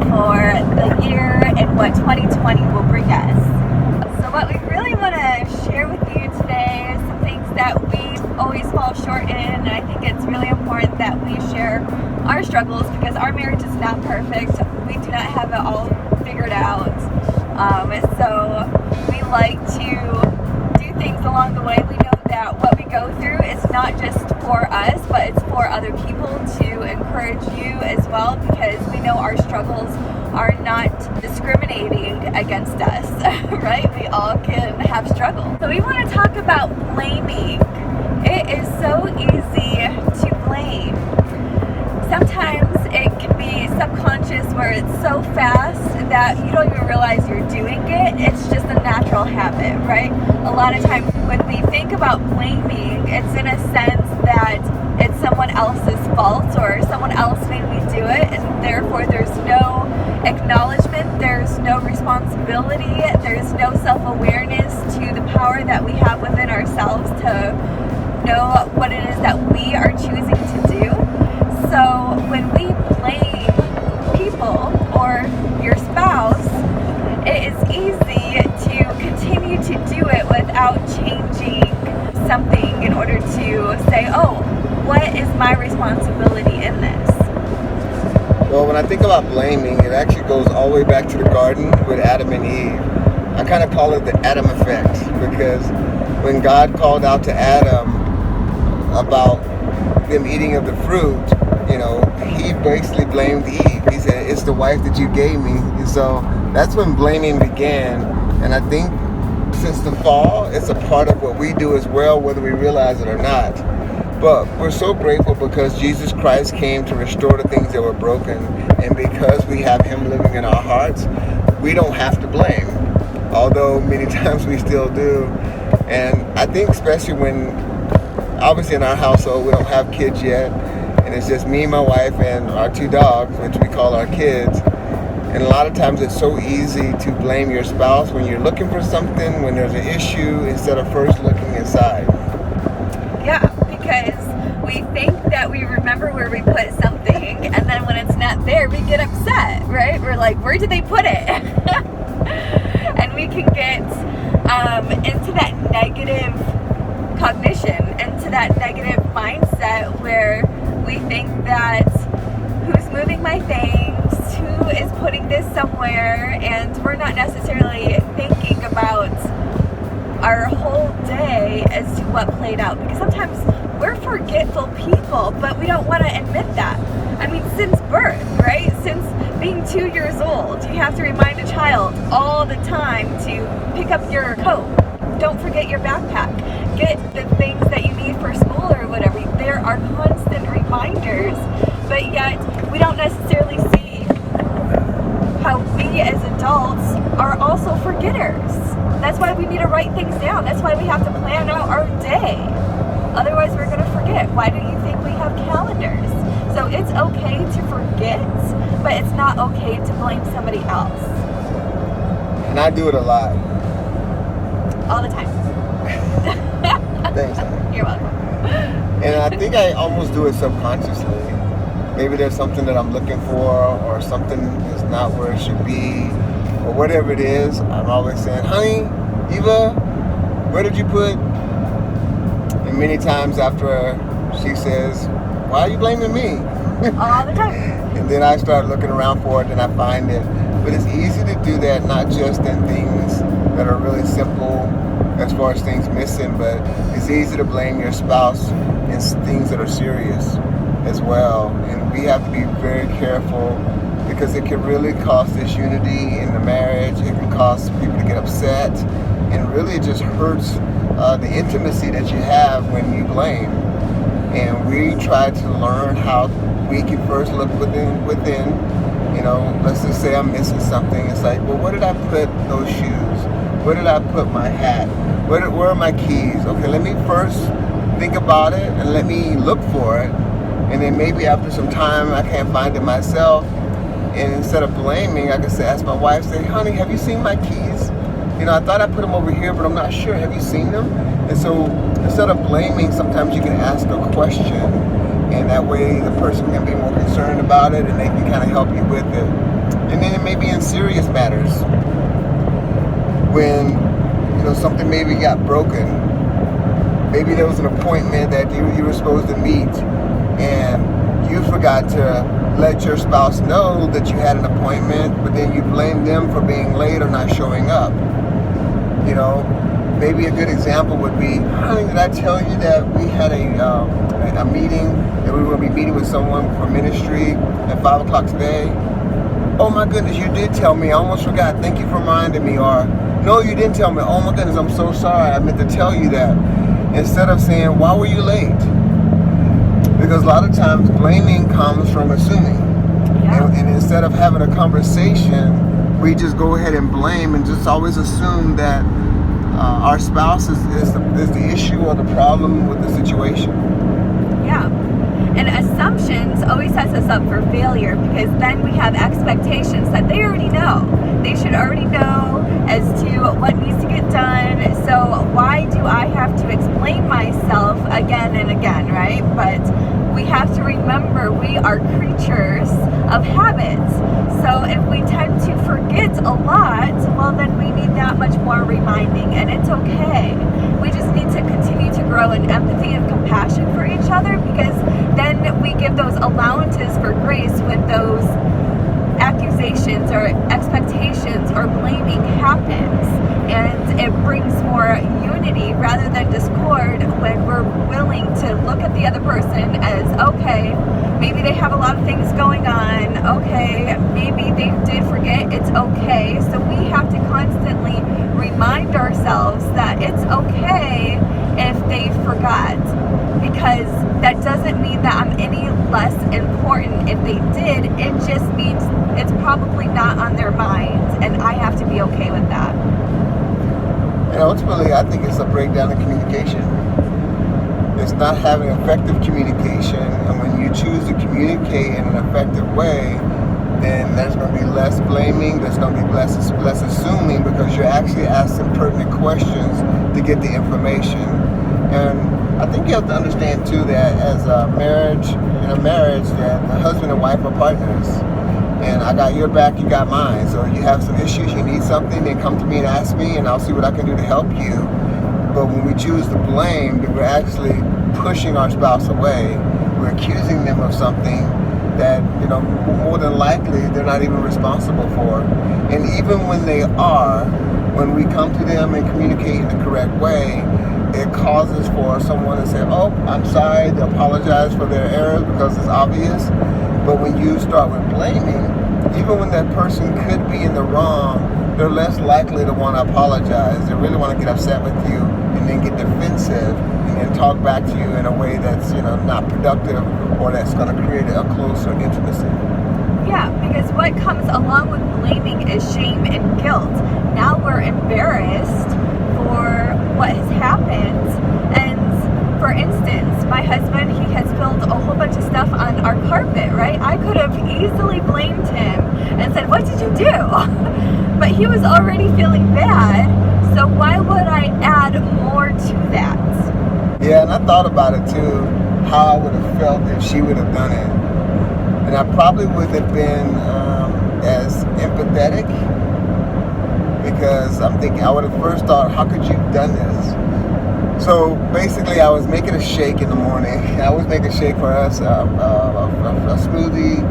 for the year and what 2020 will bring us. So what we really want to share with you today is some things that we always fall short in, and I think it's really important that we share our struggles because our marriage is not perfect. We do not have it all figured out. So we like to do things along the way. We know that what we go through is not just for us, but it's for other people to encourage you as well, because we know our struggles are not discriminating against us, right? We all can have struggles. So we want to talk about blaming. It is so easy to blame. Sometimes it can be subconscious where it's so fast that you don't even realize you're doing it. It's just a natural habit, right? A lot of times when we think about blaming, it's in a sense that it's someone else's fault or someone else made me do it, and therefore there's no acknowledgement, there's no responsibility, there's no self-awareness to the power that we have within ourselves to know what it is that we are choosing to do. So when we blame people or your spouse, it is easy to continue to do it without changing something in order to say, oh, what is my responsibility in this? Well, when I think about blaming, it actually goes all the way back to the garden with Adam and Eve. I kind of call it the Adam effect, because when God called out to Adam about them eating of the fruit, he basically blamed Eve. He said, it's the wife that you gave me. And so that's when blaming began. And I think since the fall, it's a part of what we do as well, whether we realize it or not. But we're so grateful because Jesus Christ came to restore the things that were broken. And because we have him living in our hearts, we don't have to blame. Although many times we still do. And I think especially when, obviously in our household, we don't have kids yet. And it's just me, my wife, and our two dogs, which we call our kids. And a lot of times it's so easy to blame your spouse when you're looking for something, when there's an issue, instead of first looking inside. Yeah, because we think that we remember where we put something, and then when it's not there, we get upset, right? We're like, where did they put it? And we can get into that negative cognition, into that negative mindset where we think that who's moving my things, who is putting this somewhere, and we're not necessarily thinking about our whole day as to what played out, because sometimes we're forgetful people, but we don't want to admit that. I mean, since birth, right? Since being 2 years old, you have to remind a child all the time to pick up your coat. Don't forget your backpack. Get the things that you need for school or whatever. There are constant reminders, but yet we don't necessarily see how we as adults are also forgetters. That's why we need to write things down. That's why we have to plan out our day. Otherwise, we're going to forget. Why do you think we have calendars? So it's okay to forget, but it's not okay to blame somebody else. And I do it a lot. All the time. Thanks. You're welcome. And I think I almost do it subconsciously. Maybe there's something that I'm looking for, or something is not where it should be, or whatever it is. I'm always saying, honey, Eva, where did you put? And many times after she says, why are you blaming me? All the time. And then I start looking around for it and I find it. But it's easy to do that, not just in things that are really simple as far as things missing, but it's easy to blame your spouse in things that are serious as well. And we have to be very careful, because it can really cause disunity in the marriage. It can cause people to get upset, and really it just hurts the intimacy that you have when you blame. And we try to learn how we can first look within. Let's just say I'm missing something. It's like, well, where did I put those shoes? Where did I put my hat? Where are my keys? Okay, let me first think about it and let me look for it. And then maybe after some time I can't find it myself. And instead of blaming, I can say, ask my wife, say, honey, have you seen my keys? I thought I put them over here, but I'm not sure. Have you seen them? And so instead of blaming, sometimes you can ask a question. And that way the person can be more concerned about it, and they can kind of help you with it. And then it may be in serious matters when, something maybe got broken. Maybe there was an appointment that you were supposed to meet, and you forgot to let your spouse know that you had an appointment, but then you blame them for being late or not showing up. Maybe a good example would be, honey, did I tell you that we had a meeting, that we were going to be meeting with someone for ministry at 5 o'clock today? Oh my goodness, you did tell me. I almost forgot. Thank you for reminding me. Or, no, you didn't tell me. Oh my goodness, I'm so sorry. I meant to tell you that. Instead of saying, why were you late? Because a lot of times blaming comes from assuming. Yeah. And instead of having a conversation, we just go ahead and blame and just always assume that our spouse is the issue or the problem with the situation. Yeah. And assumptions always sets us up for failure, because then we have expectations that they already know. They should already know as to what needs to get done. So why do I have to explain myself again and again, right? But we have to remember we are creatures of habits. So if we tend to forget a lot, well, then we need that much more reminding, and it's okay. We just need to continue to grow in empathy and compassion for each other, because then we give those allowances for grace when those accusations or expectations or blaming happens, and it brings more unity rather than discord when we're willing to look at the other person as, okay, maybe they have a lot of things going on, okay, maybe they did forget, it's okay. So we have to constantly remind ourselves that it's okay if they forgot, because that doesn't mean that I'm any less important if they did. It just means it's probably not on their minds, and I have to be okay with that. And ultimately, I think it's a breakdown in communication. It's not having effective communication, and when you choose to communicate in an effective way, then there's going to be less blaming, there's going to be less assuming, because you're actually asking pertinent questions to get the information. And I think you have to understand too that as a marriage, that the husband and wife are partners. And I got your back, you got mine. So you have some issues, you need something, then come to me and ask me, and I'll see what I can do to help you. But when we choose to blame, then we're actually pushing our spouse away. We're accusing them of something that, more than likely they're not even responsible for. And even when they are, when we come to them and communicate in the correct way, it causes for someone to say, oh, I'm sorry, they apologize for their errors because it's obvious. But when you start with blaming, even when that person could be in the wrong, they're less likely to want to apologize. They really want to get upset with you and then get defensive and then talk back to you in a way that's, not productive, or that's going to create a closer intimacy. Yeah, because what comes along with blaming is shame and guilt. Now we're embarrassed for what has happened. And for instance, my husband, he has spilled a whole bunch of stuff on our carpet, right? I could have easily blamed him and said, what did you do? But he was already feeling bad, so why would I add more to that? Yeah, and I thought about it too, how I would have felt if she would have done it. And I probably wouldn't have been as empathetic, because I'm thinking, I would have first thought, how could you have done this? So basically, I was making a shake in the morning. I always make a shake for us, a smoothie,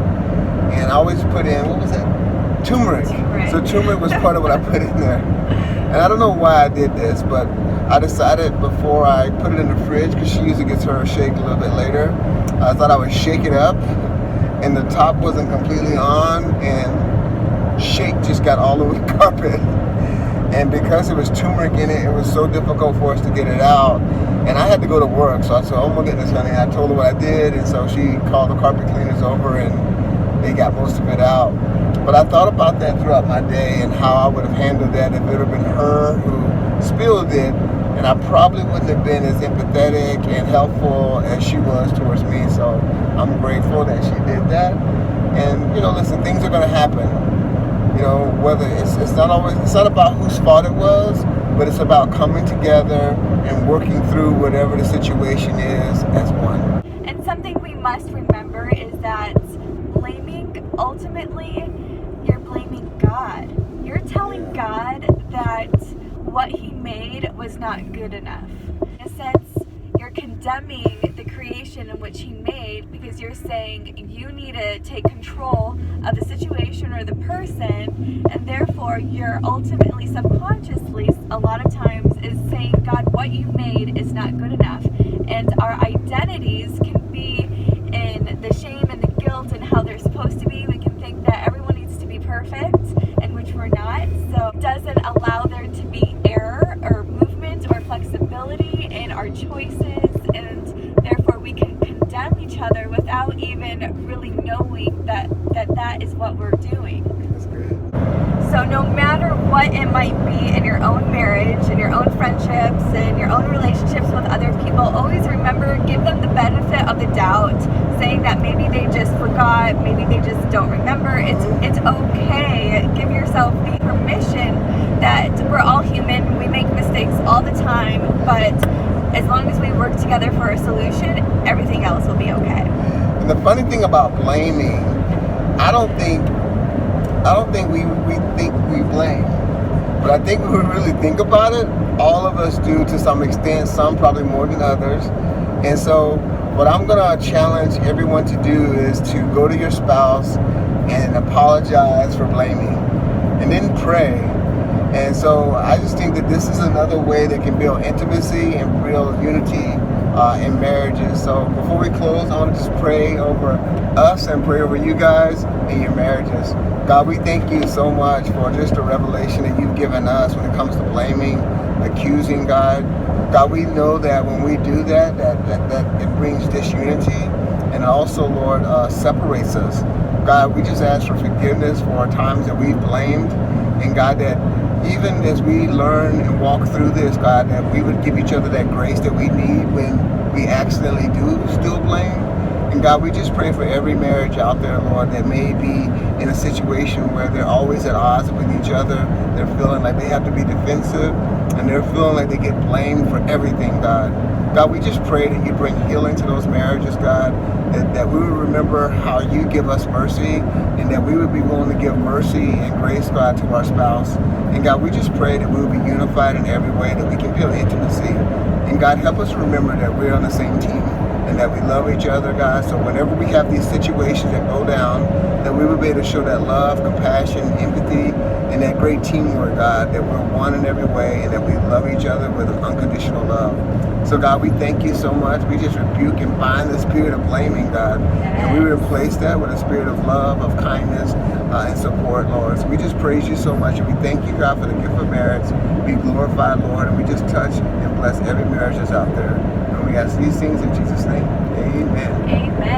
and I always put in, what was that? Turmeric. So turmeric was part of what I put in there. And I don't know why I did this, but I decided before I put it in the fridge, because she usually gets her shake a little bit later, I thought I would shake it up, and the top wasn't completely on, and shake just got all over the carpet. And because there was turmeric in it, it was so difficult for us to get it out. And I had to go to work, so I said, oh my goodness, honey. I told her what I did, and so she called the carpet cleaners over, and they got most of it out. But I thought about that throughout my day and how I would have handled that if it would have been her who spilled it, and I probably wouldn't have been as empathetic and helpful as she was towards me. So I'm grateful that she did that. And, listen, things are going to happen. Whether it's not about whose fault it was, but it's about coming together and working through whatever the situation is as one. And something we must remember is that ultimately, you're blaming God. You're telling God that what he made was not good enough. In a sense, you're condemning the creation in which he made because you're saying you need to take control of the situation or the person, and therefore you're ultimately subconsciously a lot of times is saying, God, what you made is not good enough. And our identities can be in the shame and the guilt and how they're supposed to be. We can think that everyone needs to be perfect, and which we're not. So it doesn't allow there to be error or movement or flexibility in our choices, and therefore we can condemn each other without even really knowing that is what we're doing. That's good. So no matter what it might be in your own marriage, in your own friendships, in your own relationships with other people, always remember, give them the benefit of the doubt, saying that maybe they just forgot, maybe they just don't remember. It's okay. Give yourself the permission that we're all human, we make mistakes all the time, but as long as we work together for a solution, everything else will be okay. And the funny thing about blaming, I don't think we think we blame. But I think when we really think about it, all of us do to some extent, some probably more than others. And so what I'm going to challenge everyone to do is to go to your spouse and apologize for blaming and then pray. And so I just think that this is another way that can build intimacy and real unity in marriages. So before we close, I want to just pray over us and pray over you guys and your marriages. God, we thank you so much for just the revelation that you've given us when it comes to blaming, accusing, God. God, we know that when we do that it brings disunity, and also, Lord, separates us. God, we just ask for forgiveness for times that we've blamed, and God, that even as we learn and walk through this, God, that we would give each other that grace that we need when we accidentally do still blame. And God, we just pray for every marriage out there, Lord, that may be in a situation where they're always at odds with each other. They're feeling like they have to be defensive, and they're feeling like they get blamed for everything, God. God, we just pray that you bring healing to those marriages, God, that we would remember how you give us mercy, and that we would be willing to give mercy and grace, God, to our spouse. And God, we just pray that we will be unified in every way, that we can build intimacy. And God, help us remember that we're on the same team and that we love each other, God. So whenever we have these situations that go down, that we will be able to show that love, compassion, empathy, and that great teamwork, God, that we're one in every way and that we love each other with an unconditional love. So God, we thank you so much. We just rebuke and bind the spirit of blaming, God. And we replace that with a spirit of love, of kindness, and support, Lord. So we just praise you so much. And we thank you, God, for the gift of marriage. Be glorified, Lord. And we just touch and bless every marriage that's out there. And we ask these things in Jesus' name. Amen. Amen.